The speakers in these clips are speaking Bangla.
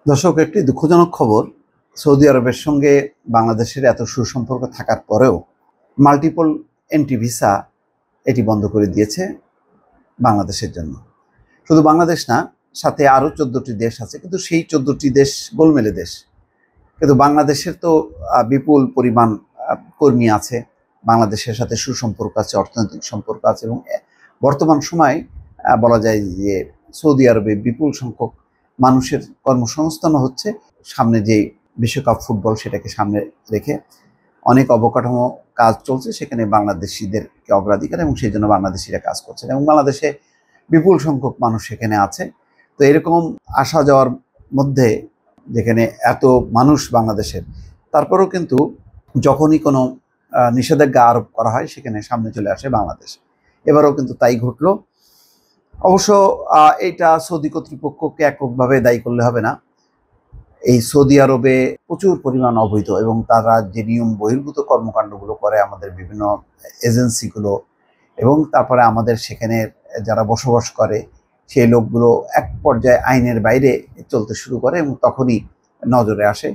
দর্শক, একটি দুঃখজনক খবর। সৌদি আরবের সঙ্গে বাংলাদেশের এত সুসম্পর্ক থাকার পরেও মাল্টিপল এন্ট্রি ভিসা এটি বন্ধ করে দিয়েছে বাংলাদেশের জন্য। শুধু বাংলাদেশ না, সাথে আরও 14টি দেশ আছে, কিন্তু সেই 14টি দেশ গোলমেলে দেশ। কিন্তু বাংলাদেশের তো বিপুল পরিমাণ কর্মী আছে, বাংলাদেশের সাথে সুসম্পর্ক আছে, অর্থনৈতিক সম্পর্ক আছে, এবং বর্তমান সময় বলা যায় যে সৌদি আরবে বিপুল সংখ্যক মানুষের কর্মসংস্থানও হচ্ছে। সামনে যে বিশ্বকাপ ফুটবল, সেটাকে সামনে রেখে অনেক অবকাঠামো কাজ চলছে, সেখানে বাংলাদেশিদেরকে অগ্রাধিকার, এবং সেই জন্য বাংলাদেশিরা কাজ করছেন, এবং বাংলাদেশে বিপুল সংখ্যক মানুষ সেখানে আছে। তো এরকম আসা যাওয়ার মধ্যে, যেখানে এত মানুষ বাংলাদেশের, তারপরেও কিন্তু যখনই কোনো নিষেধাজ্ঞা আরোপ করা হয়, সেখানে সামনে চলে আসে বাংলাদেশ। এবারও কিন্তু তাই ঘটলো। অবশ্য এটা সৌদি কর্তৃপক্ষকে এককভাবে দায়ী করলে হবে না। এই সৌদি আরবে প্রচুর পরিমাণ অবৈধ এবং তারা যে নিয়ম বহির্ভূত কর্মকাণ্ডগুলো করে আমাদের বিভিন্ন এজেন্সিগুলো, এবং তারপরে আমাদের সেখানে যারা বসবাস করে সেই লোকগুলো এক পর্যায়ে আইনের বাইরে চলতে শুরু করে, এবং তখনই নজরে আসে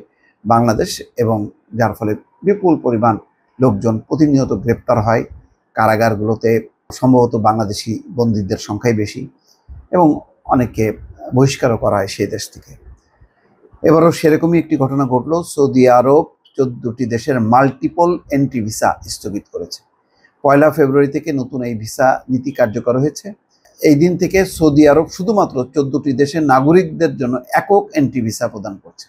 বাংলাদেশ, এবং যার ফলে বিপুল পরিমাণ লোকজন প্রতিনিয়ত গ্রেপ্তার হয়। কারাগারগুলোতে সম্ভবত বাংলাদেশি বন্দীদের সংখ্যাই বেশি, এবং অনেককে বহিষ্কারও করা হয় সেই দেশ থেকে। এবারও সেরকমই একটি ঘটনা ঘটল। সৌদি আরব 14টি দেশের মাল্টিপল এন্ট্রি ভিসা স্থগিত করেছে। 1 ফেব্রুয়ারি থেকে নতুন এই ভিসা নীতি কার্যকর হয়েছে। এই দিন থেকে সৌদি আরব শুধুমাত্র 14টি দেশের নাগরিকদের জন্য একক এন্ট্রি ভিসা প্রদান করছে,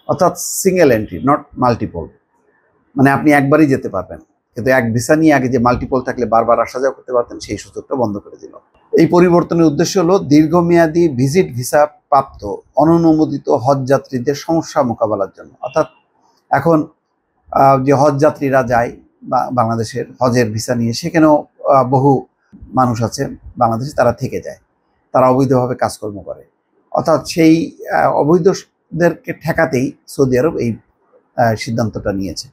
অর্থাৎ সিঙ্গেল এন্ট্রি, নট মাল্টিপল। মানে আপনি একবারই যেতে পারবেন, কিন্তু এক ভিসা নিয়ে আগে যে মাল্টিপল থাকলে বারবার আসা যাওয়া করতে পারতেন, সেই সুযোগটা বন্ধ করে দিল। এই পরিবর্তনের উদ্দেশ্য হলো দীর্ঘমেয়াদী ভিজিট ভিসা প্রাপ্ত অননুমোদিত হজ যাত্রীদের সমস্যা মোকাবেলার জন্য। অর্থাৎ এখন যে হজ যাত্রীরা যায় বাংলাদেশের হজের ভিসা নিয়ে, সেখানেও বহু মানুষ আছে বাংলাদেশে, তারা থেকে যায়, তারা অবৈধভাবে কাজকর্ম করে। অর্থাৎ সেই অবৈধদেরকে ঠেকাতেই সৌদি আরব এই সিদ্ধান্তটা নিয়েছে।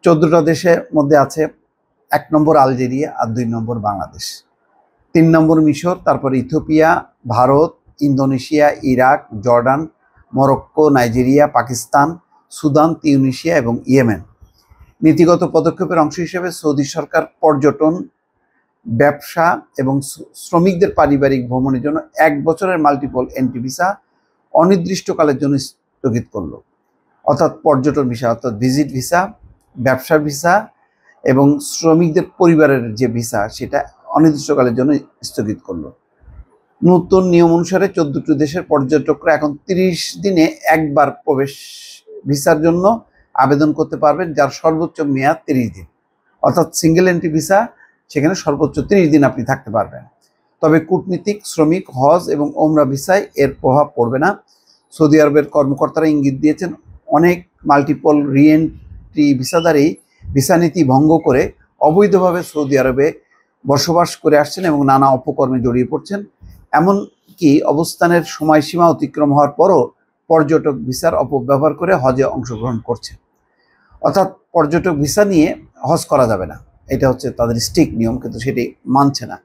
14টা দেশের মধ্যে আছে 1 নম্বর আলজেরিয়া, আর 2 নম্বর বাংলাদেশ, 3 নম্বর মিশর, তারপর Ethiopia, Bharat, Indonesia, Iraq, Jordan, Morocco, Nigeria, Pakistan, Sudan, Tunisia এবং ইয়েমেন। নীতিগত পদক্ষেপের অংশ হিসেবে সৌদি সরকার পর্যটন, ব্যবসা এবং শ্রমিকদের পারিবারিক ভ্রমণের জন্য 1 বছরের মাল্টিপল এন্ট্রি ভিসা অনির্দিষ্টকালের জন্য স্থগিত করলো। অর্থাৎ পর্যটন ভিসা, অর্থাৎ ভিজিট ভিসা, ব্যবসা ভিসা এবং শ্রমিকদের পরিবারের যে ভিসা, সেটা অনির্দিষ্টকালের জন্য স্থগিত করলো। নতুন নিয়ম অনুসারে 14টি দেশের পর্যটকরা এখন 30 দিনে একবার প্রবেশ ভিসার জন্য আবেদন করতে পারবেন, যার সর্বোচ্চ মেয়াদ 30 দিন। অর্থাৎ সিঙ্গেল এন্ট্রি ভিসা, সেখানে সর্বোচ্চ 30 দিন আপনি থাকতে পারবেন। তবে কূটনীতিক, শ্রমিক, হজ এবং ওমরা ভিসায় এর প্রভাব পড়বে না। সৌদি আরবের কর্মকর্তারা ইঙ্গিত দিয়েছেন, অনেক মাল্টিপল রিএন্ট্রি ভিসাধারী ভিসা নীতি ভঙ্গ করে অবৈধভাবে সৌদি আরবে বসবাস করে আসছেন এবং নানা অপকর্মে জড়িয়ে পড়ছেন। এমনকি অবস্থানের সময়সীমা অতিক্রম হওয়ার পরও পর্যটক ভিসার অপব্যবহার করে হজে অংশগ্রহণ করছে। অর্থাৎ পর্যটক ভিসা নিয়ে হজ করা যাবে না, এটা হচ্ছে তাদের স্ট্রিক্ট নিয়ম, কিন্তু সেটি মানছে না।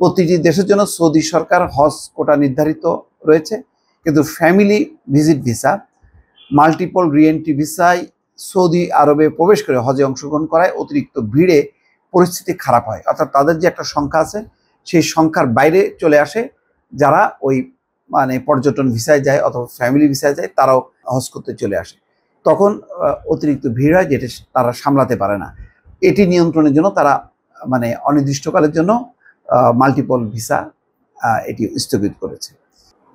প্রতিটি দেশের জন্য সৌদি সরকার হজ কোটা নির্ধারিত রয়েছে, কিন্তু family visit visa, multiple re-entry ভিসায় সৌদি আরবে প্রবেশ করে হজে অংশগ্রহণ করায় অতিরিক্ত ভিড়ে পরিস্থিতি খারাপ হয়। অর্থাৎ তাদের যে একটা সংখ্যা আছে, সেই সংখ্যার বাইরে চলে আসে যারা ওই মানে পর্যটন ভিসায় যায় অথবা ফ্যামিলি ভিসায় যায়, তারাও হজ করতে চলে আসে। তখন অতিরিক্ত ভিড় হয়, যেটা তারা সামলাতে পারে না। এটি নিয়ন্ত্রণের জন্য তারা মানে অনির্দিষ্টকালের জন্য মাল্টিপল ভিসা এটি স্থগিত করেছে।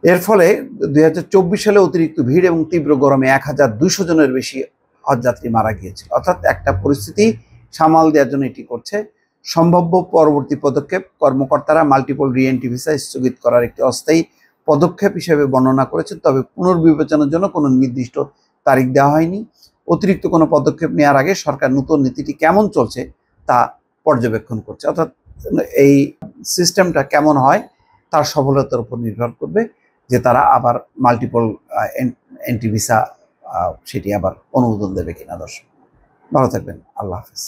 এর ফলে 2024 সালে অতিরিক্ত ভিড় এবং তীব্র গরমে 1200 জনের বেশি হজযাত্রী মারা গিয়েছিল। অর্থাৎ একটা পরিস্থিতি সামাল দেওয়ার জন্য এটি করছে। সম্ভাব্য পরবর্তী পদক্ষেপ কর্মকর্তারা মাল্টিপল রিএন্ট্রি ভিসা স্থগিত করার একটি অস্থায়ী পদক্ষেপ হিসেবে বর্ণনা করেছেন, তবে পুনর্বিবেচনার জন্য কোনো নির্দিষ্ট তারিখ দেওয়া হয়নি। অতিরিক্ত কোনো পদক্ষেপ নেওয়ার আগে সরকার নতুন নীতিটি কেমন চলছে তা পর্যবেক্ষণ করছে। অর্থাৎ এই সিস্টেমটা কেমন হয় তার সফলতার উপর নির্ভর করবে, যে তারা আবার মাল্টিপল এন্ট্রি ভিসা সেটি আবার অনুমোদন দেবে কিনা। দর্শক, ভালো থাকবেন। আল্লাহ হাফেজ।